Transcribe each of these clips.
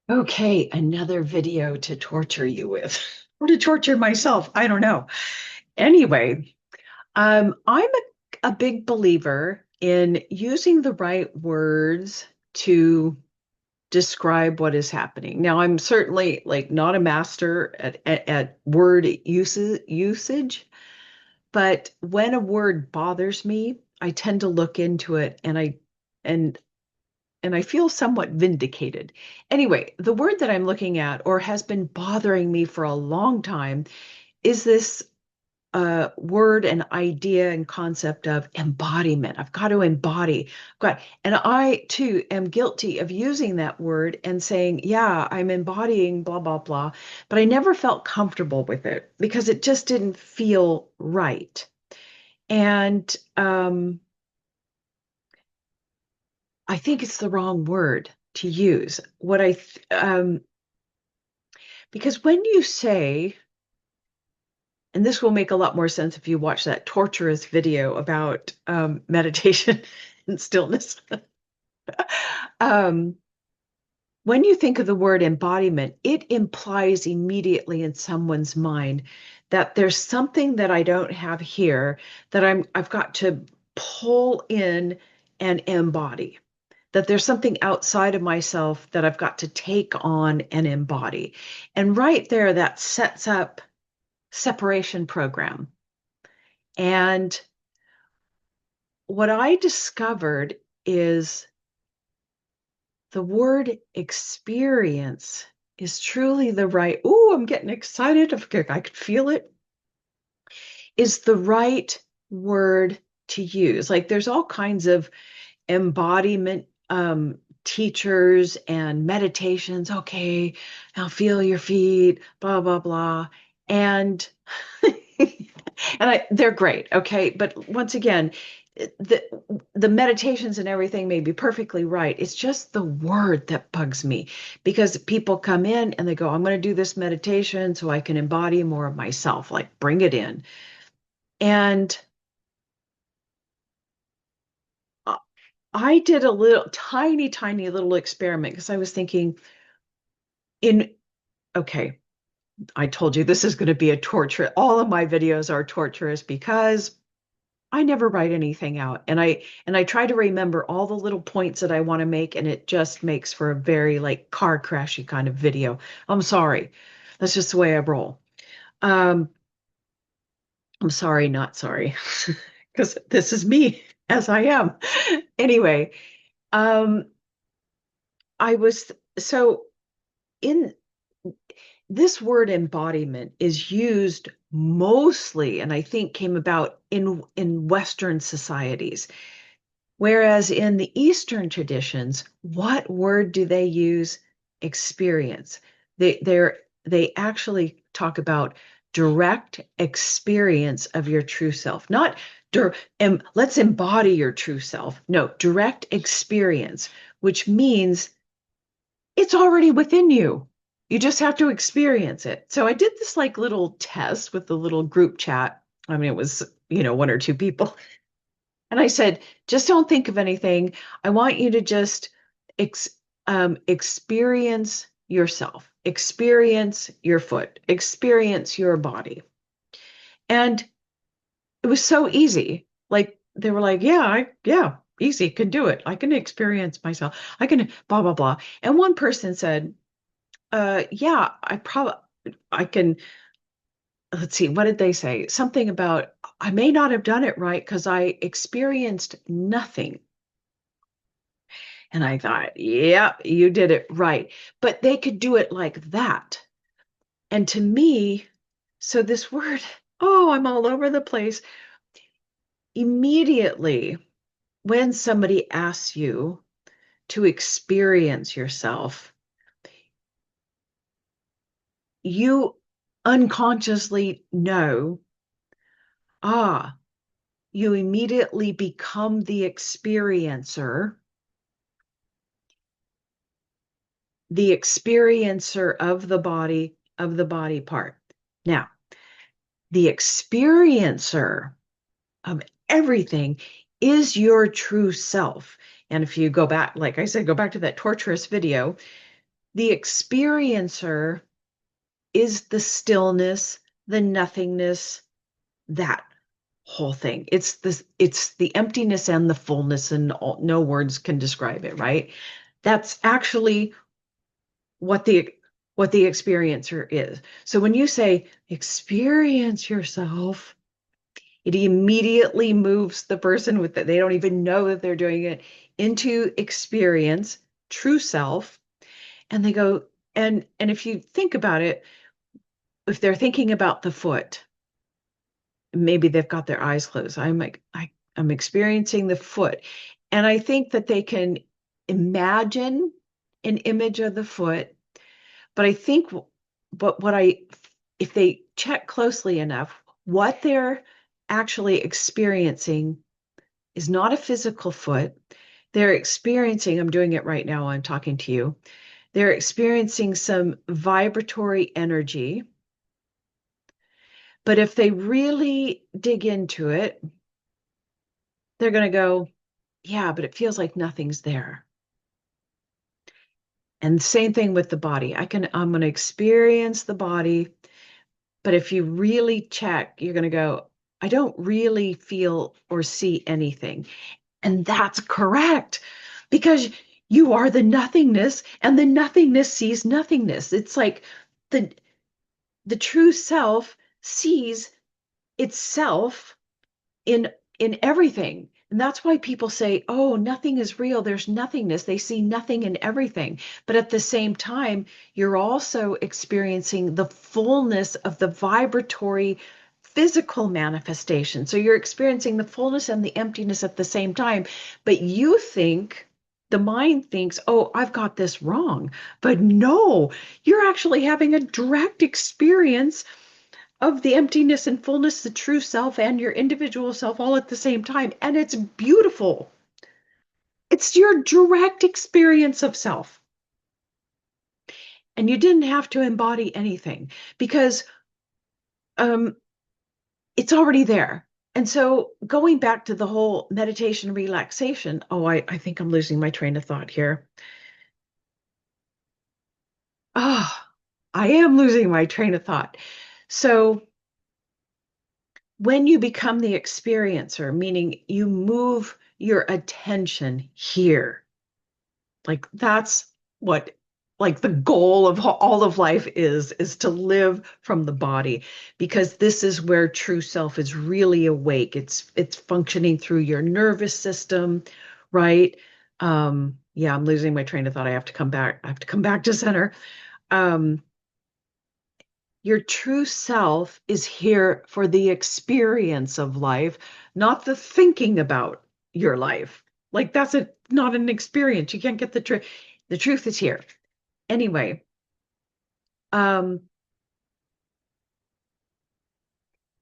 Okay, another video to torture you with, or to torture myself. I don't know. Anyway, I'm a big believer in using the right words to describe what is happening. Now, I'm certainly like not a master at word usage, but when a word bothers me, I tend to look into it and and I feel somewhat vindicated. Anyway, the word that I'm looking at or has been bothering me for a long time is this word and idea and concept of embodiment. I've got to embody. And I too am guilty of using that word and saying, yeah, I'm embodying blah, blah, blah. But I never felt comfortable with it because it just didn't feel right. And I think it's the wrong word to use. Because when you say, and this will make a lot more sense if you watch that torturous video about meditation and stillness. um, when you think of the word embodiment, it implies immediately in someone's mind that there's something that I don't have here that I've got to pull in and embody. That there's something outside of myself that I've got to take on and embody. And right there, that sets up separation program. And what I discovered is the word experience is truly the right, oh, I'm getting excited. I could feel it, is the right word to use. Like there's all kinds of embodiment teachers and meditations. Okay, now feel your feet, blah, blah, blah. And they're great, okay? But once again, the the meditations and everything may be perfectly right. It's just the word that bugs me because people come in and they go, I'm going to do this meditation so I can embody more of myself, like bring it in. And I I did a little tiny little experiment because I was thinking in okay, I told you this is going to be a torture. All of my videos are torturous because I never write anything out and I try to remember all the little points that I want to make and it just makes for a very like car crashy kind of video. I'm sorry. That's just the way I roll. Um, I'm sorry, not sorry. Because this is me as I am. Anyway, um, I was so in this word embodiment is used mostly, and I think came about in Western societies. Whereas in the Eastern traditions, what word do they use? Experience. They actually talk about direct experience of your true self, not let's embody your true self. No, direct experience, which means it's already within you. You just have to experience it. So I did this like little test with the little group chat. I mean, it was, one or two people. And I said, just don't think of anything. I want you to just ex experience yourself, experience your foot, experience your body. And it was so easy. Like they were like, yeah, easy, can do it. I can experience myself. I can blah, blah, blah. And one person said, yeah, I can, let's see, what did they say? Something about, I may not have done it right because I experienced nothing. And I thought, yeah, you did it right. But they could do it like that. And to me, so this word, oh, I'm all over the place. Immediately, when somebody asks you to experience yourself, you unconsciously know, ah, you immediately become the experiencer of the body part. Now, the experiencer of everything is your true self. And if you go back, like I said, go back to that torturous video, The experiencer is the stillness, the nothingness, that whole thing. It's the emptiness and the fullness, and no words can describe it, right? That's actually what the experiencer is. So when you say experience yourself, it immediately moves the person with it. They don't even know that they're doing it into experience, true self, and they go, and if you think about it, if they're thinking about the foot, maybe they've got their eyes closed. I'm experiencing the foot. And I think that they can imagine an image of the foot, but I think but what I if they check closely enough, what they're actually experiencing is not a physical foot. They're experiencing, I'm doing it right now, I'm talking to you. They're experiencing some vibratory energy. But if they really dig into it, they're going to go, yeah, but it feels like nothing's there. And same thing with the body. I'm going to experience the body, but if you really check, you're going to go, I don't really feel or see anything. And that's correct because you are the nothingness and the nothingness sees nothingness. It's like the the true self sees itself in everything. And that's why people say, oh, nothing is real, there's nothingness. They see nothing in everything. But at the same time, you're also experiencing the fullness of the vibratory physical manifestation. So you're experiencing the fullness and the emptiness at the same time. But you think, the mind thinks, oh, I've got this wrong. But no, you're actually having a direct experience of the emptiness and fullness, the true self and your individual self all at the same time. And it's beautiful. It's your direct experience of self. And you didn't have to embody anything because um, it's already there. And so going back to the whole meditation relaxation, oh, I think I'm losing my train of thought here. Oh, I am losing my train of thought. So when you become the experiencer, meaning you move your attention here, like that's what like the goal of all of life is to live from the body, because this is where true self is really awake. It's functioning through your nervous system, right? Yeah, I'm losing my train of thought. I have to come back to center. um your true self is here for the experience of life, not the thinking about your life. Like that's not an experience. You can't get the truth. The truth is here. Anyway, um,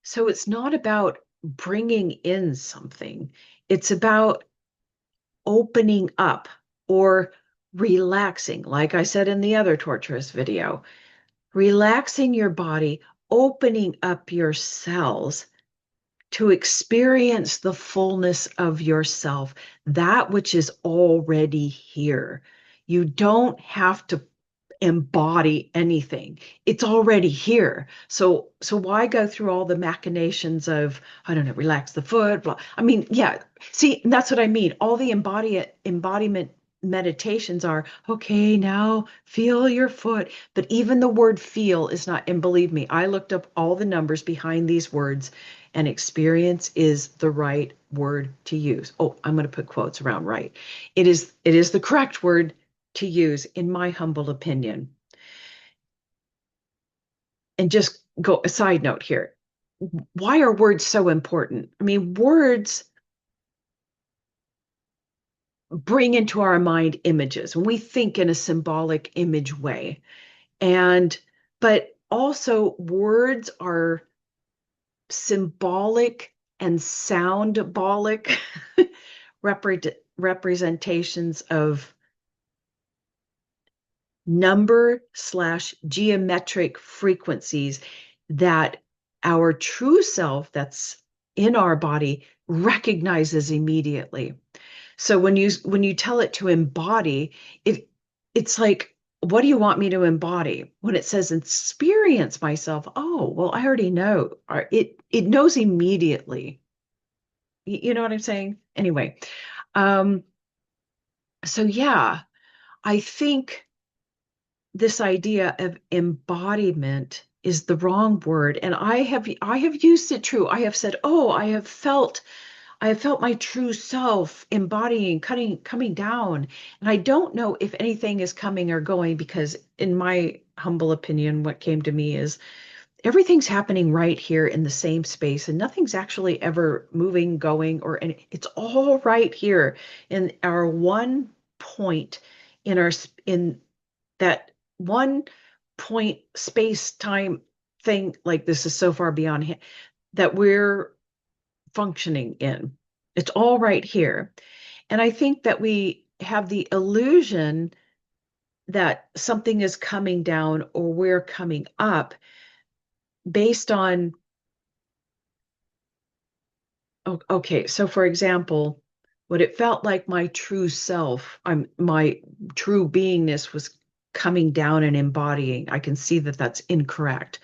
so it's not about bringing in something. It's about opening up or relaxing. Like I said in the other torturous video, relaxing your body, opening up your cells to experience the fullness of yourself, that which is already here. You don't have to embody anything. It's already here. So why go through all the machinations of, I don't know, relax the foot, blah. I mean, yeah. See, that's what I mean. All the embodiment meditations are, okay, now feel your foot. But even the word feel is not, and believe me, I looked up all the numbers behind these words, and experience is the right word to use. Oh, I'm going to put quotes around right. It is the correct word to use, in my humble opinion. And just go a side note here. Why are words so important? I mean, words bring into our mind images when we think in a symbolic image way. But also words are symbolic and soundbolic representations of number/geometric frequencies that our true self that's in our body recognizes immediately. So when you tell it to embody, it's like what do you want me to embody? When it says experience myself, oh, well, I already know. It knows immediately. You know what I'm saying? Anyway, um, so yeah, I think this idea of embodiment is the wrong word. And I have used it true. I have said, oh, I have felt my true self embodying, coming down. And I don't know if anything is coming or going because, in my humble opinion, what came to me is everything's happening right here in the same space, and nothing's actually ever moving, going, or any. It's all right here in our one point in that one point space time thing. Like this is so far beyond that we're functioning in. It's all right here. And I think that we have the illusion that something is coming down or we're coming up based on, okay, so for example, what it felt like my true self, my true beingness was coming down and embodying. I can see that that's incorrect.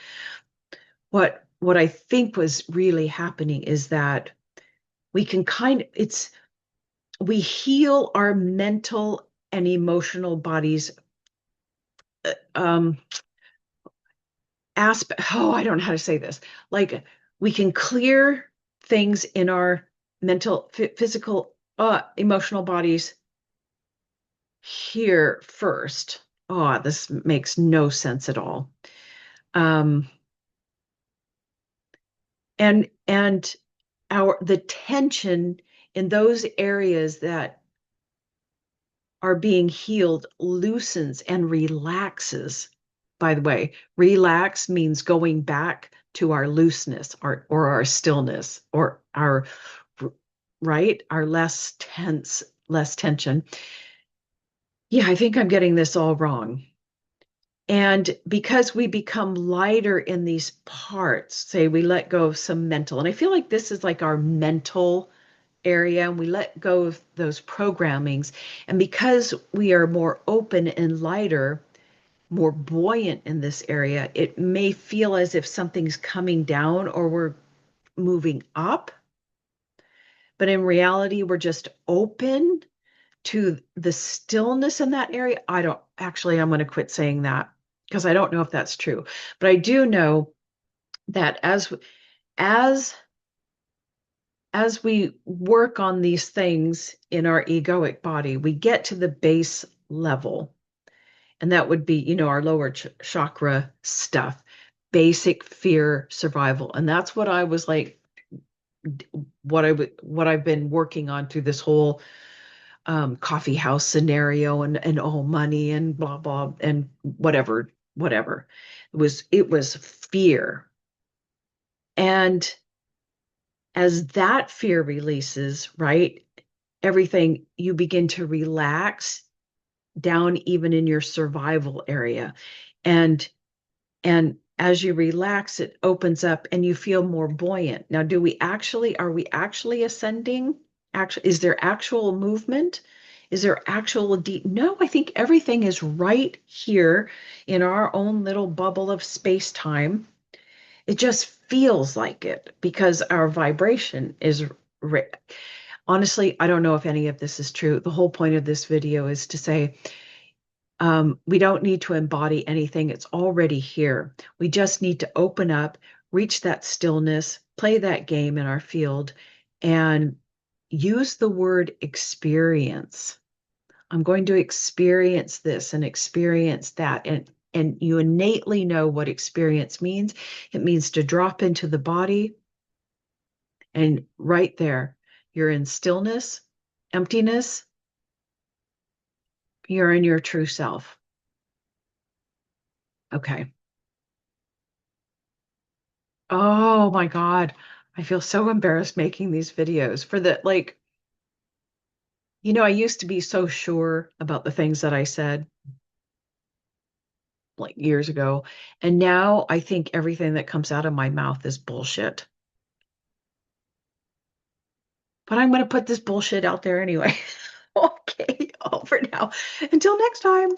What I think was really happening is that we can kind of, it's we heal our mental and emotional bodies, um aspect. Oh, I don't know how to say this. Like, we can clear things in our mental, physical, emotional bodies here first. Oh, this makes no sense at all. um and the tension in those areas that are being healed loosens and relaxes. By the way, relax means going back to our looseness, or our stillness, or our, right, our less tension. Yeah, I think I'm getting this all wrong. And because we become lighter in these parts, say we let go of some mental, and I feel like this is like our mental area, and we let go of those programmings. And because we are more open and lighter, more buoyant in this area, it may feel as if something's coming down or we're moving up. But in reality, we're just open to the stillness in that area. I don't actually, I'm going to quit saying that because I don't know if that's true. But I do know that as as we work on these things in our egoic body, we get to the base level. And that would be, our lower chakra stuff, basic fear survival. And that's what I was like, what I've been working on through this whole coffee house scenario, and all money and blah, blah, and whatever. It was fear. And as that fear releases, right, everything, you begin to relax down even in your survival area. And and as you relax, it opens up and you feel more buoyant. Now, are we actually ascending? Actually, is there actual movement? Is there actual deep? No, I think everything is right here in our own little bubble of space time. It just feels like it because our vibration is. Honestly, I don't know if any of this is true. The whole point of this video is to say, we don't need to embody anything. It's already here. We just need to open up, reach that stillness, play that game in our field, and use the word experience. I'm going to experience this and experience that. And you innately know what experience means. It means to drop into the body, and right there, you're in stillness, emptiness, you're in your true self. Okay. Oh my God. I feel so embarrassed making these videos for the, like, I used to be so sure about the things that I said like years ago. And now I think everything that comes out of my mouth is bullshit. But I'm going to put this bullshit out there anyway. Okay, over now. Until next time.